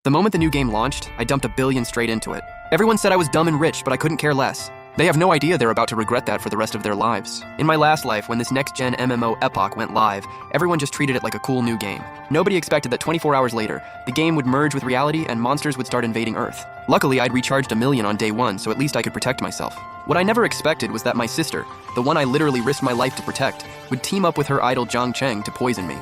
The moment the new game launched, I dumped $1 billion straight into it. Everyone said I was dumb and rich, but I couldn't care less. They have no idea they're about to regret that for the rest of their lives. In my last life, when this next-gen MMO Epoch went live, everyone just treated it like a cool new game. Nobody expected that 24 hours later, the game would merge with reality and monsters would start invading Earth. Luckily, I'd recharged $1 million on day one, so at least I could protect myself. What I never expected was that my sister, the one I literally risked my life to protect, would team up with her idol Jiang Cheng to poison me.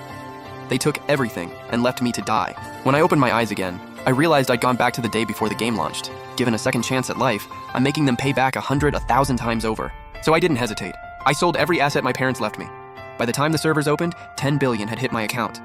They took everything and left me to die. When I opened my eyes again, I realized I'd gone back to the day before the game launched. Given a second chance at life, I'm making them pay back 1,000 times over. So I didn't hesitate. I sold every asset my parents left me. By the time the servers opened, 10 billion had hit my account.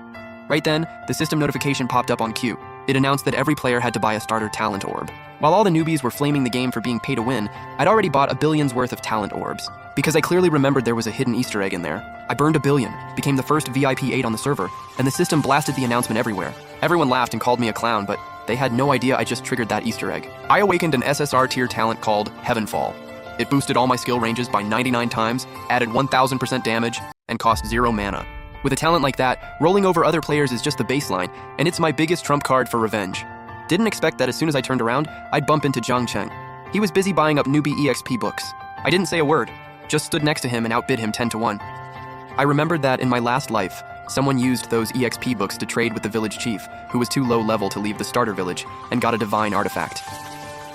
Right then, the system notification popped up on Q. It announced that every player had to buy a starter talent orb. While all the newbies were flaming the game for being pay to win, I'd already bought $1 billion's worth of talent orbs. Because I clearly remembered there was a hidden Easter egg in there, I burned $1 billion, became the first VIP 8 on the server, and the system blasted the announcement everywhere. Everyone laughed and called me a clown, but they had no idea I just triggered that Easter egg. I awakened an SSR tier talent called Heavenfall. It boosted all my skill ranges by 99 times, added 1000% damage, and cost 0 mana. With a talent like that, rolling over other players is just the baseline, and it's my biggest trump card for revenge. Didn't expect that as soon as I turned around, I'd bump into Jiang Cheng. He was busy buying up newbie EXP books. I didn't say a word, just stood next to him and outbid him 10 to 1. I remembered that in my last life, someone used those EXP books to trade with the village chief, who was too low level to leave the starter village, and got a divine artifact.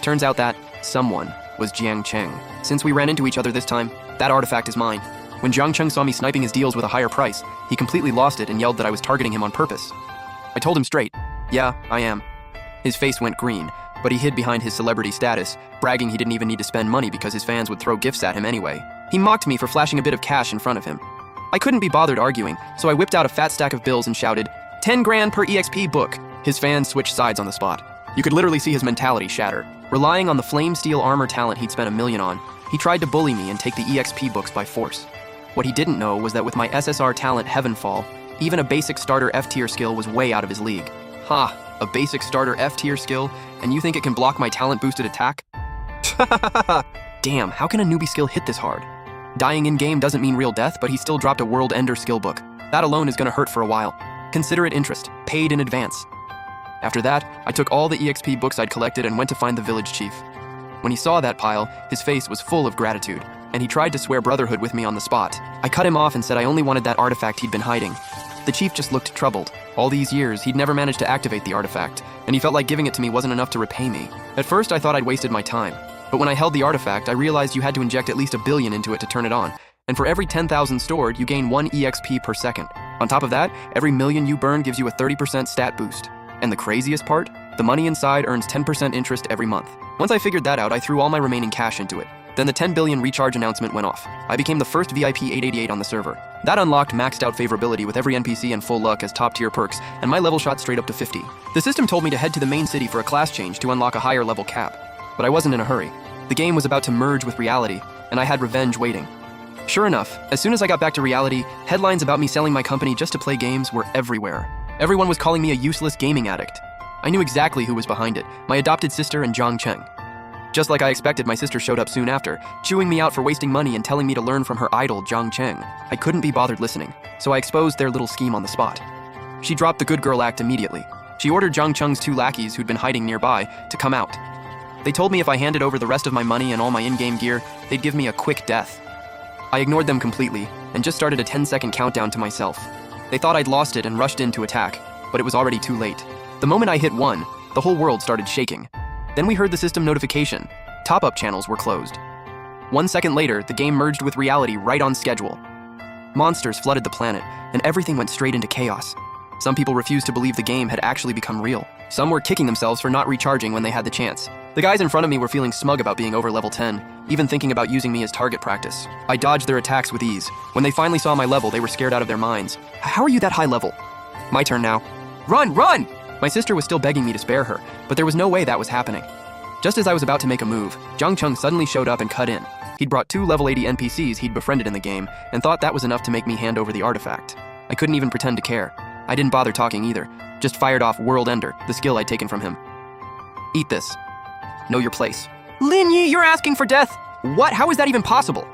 Turns out that someone was Jiang Cheng. Since we ran into each other this time, that artifact is mine. When Jiang Cheng saw me sniping his deals with a higher price, he completely lost it and yelled that I was targeting him on purpose. I told him straight, yeah, I am. His face went green, but he hid behind his celebrity status, bragging he didn't even need to spend money because his fans would throw gifts at him anyway. He mocked me for flashing a bit of cash in front of him. I couldn't be bothered arguing, so I whipped out a fat stack of bills and shouted, 10 grand per EXP book. His fans switched sides on the spot. You could literally see his mentality shatter. Relying on the flame steel armor talent he'd spent $1 million on, he tried to bully me and take the EXP books by force. What he didn't know was that with my SSR talent Heavenfall, even a basic starter F-tier skill was way out of his league. Ha, a basic starter F-tier skill, and you think it can block my talent-boosted attack? Damn, how can a newbie skill hit this hard? Dying in-game doesn't mean real death, but he still dropped a World Ender skill book. That alone is gonna hurt for a while. Consider it interest, paid in advance. After that, I took all the EXP books I'd collected and went to find the village chief. When he saw that pile, his face was full of gratitude, and he tried to swear brotherhood with me on the spot. I cut him off and said I only wanted that artifact he'd been hiding. The chief just looked troubled. All these years, he'd never managed to activate the artifact, and he felt like giving it to me wasn't enough to repay me. At first, I thought I'd wasted my time. But when I held the artifact, I realized you had to inject at least $1 billion into it to turn it on. And for every 10,000 stored, you gain 1 EXP per second. On top of that, every million you burn gives you a 30% stat boost. And the craziest part? The money inside earns 10% interest every month. Once I figured that out, I threw all my remaining cash into it. Then the 10 billion recharge announcement went off. I became the first VIP 888 on the server. That unlocked maxed out favorability with every NPC and full luck as top tier perks, and my level shot straight up to 50. The system told me to head to the main city for a class change to unlock a higher level cap. But I wasn't in a hurry. The game was about to merge with reality, and I had revenge waiting. Sure enough, as soon as I got back to reality, headlines about me selling my company just to play games were everywhere. Everyone was calling me a useless gaming addict. I knew exactly who was behind it, my adopted sister and Jiang Cheng. Just like I expected, my sister showed up soon after, chewing me out for wasting money and telling me to learn from her idol, Jiang Cheng. I couldn't be bothered listening, so I exposed their little scheme on the spot. She dropped the good girl act immediately. She ordered Jiang Cheng's 2 lackeys who'd been hiding nearby to come out. They told me if I handed over the rest of my money and all my in-game gear, they'd give me a quick death. I ignored them completely and just started a 10-second countdown to myself. They thought I'd lost it and rushed in to attack, but it was already too late. The moment I hit 1, the whole world started shaking. Then we heard the system notification. Top-up channels were closed. 1 second later, the game merged with reality right on schedule. Monsters flooded the planet, and everything went straight into chaos. Some people refused to believe the game had actually become real. Some were kicking themselves for not recharging when they had the chance. The guys in front of me were feeling smug about being over level 10, even thinking about using me as target practice. I dodged their attacks with ease. When they finally saw my level, they were scared out of their minds. How are you that high level? My turn now. Run, run! My sister was still begging me to spare her, but there was no way that was happening. Just as I was about to make a move, Jiang Cheng suddenly showed up and cut in. He'd brought 2 level 80 NPCs he'd befriended in the game, and thought that was enough to make me hand over the artifact. I couldn't even pretend to care. I didn't bother talking either, just fired off World Ender, the skill I'd taken from him. Eat this. Know your place. Lin Yi, you're asking for death? What? How is that even possible?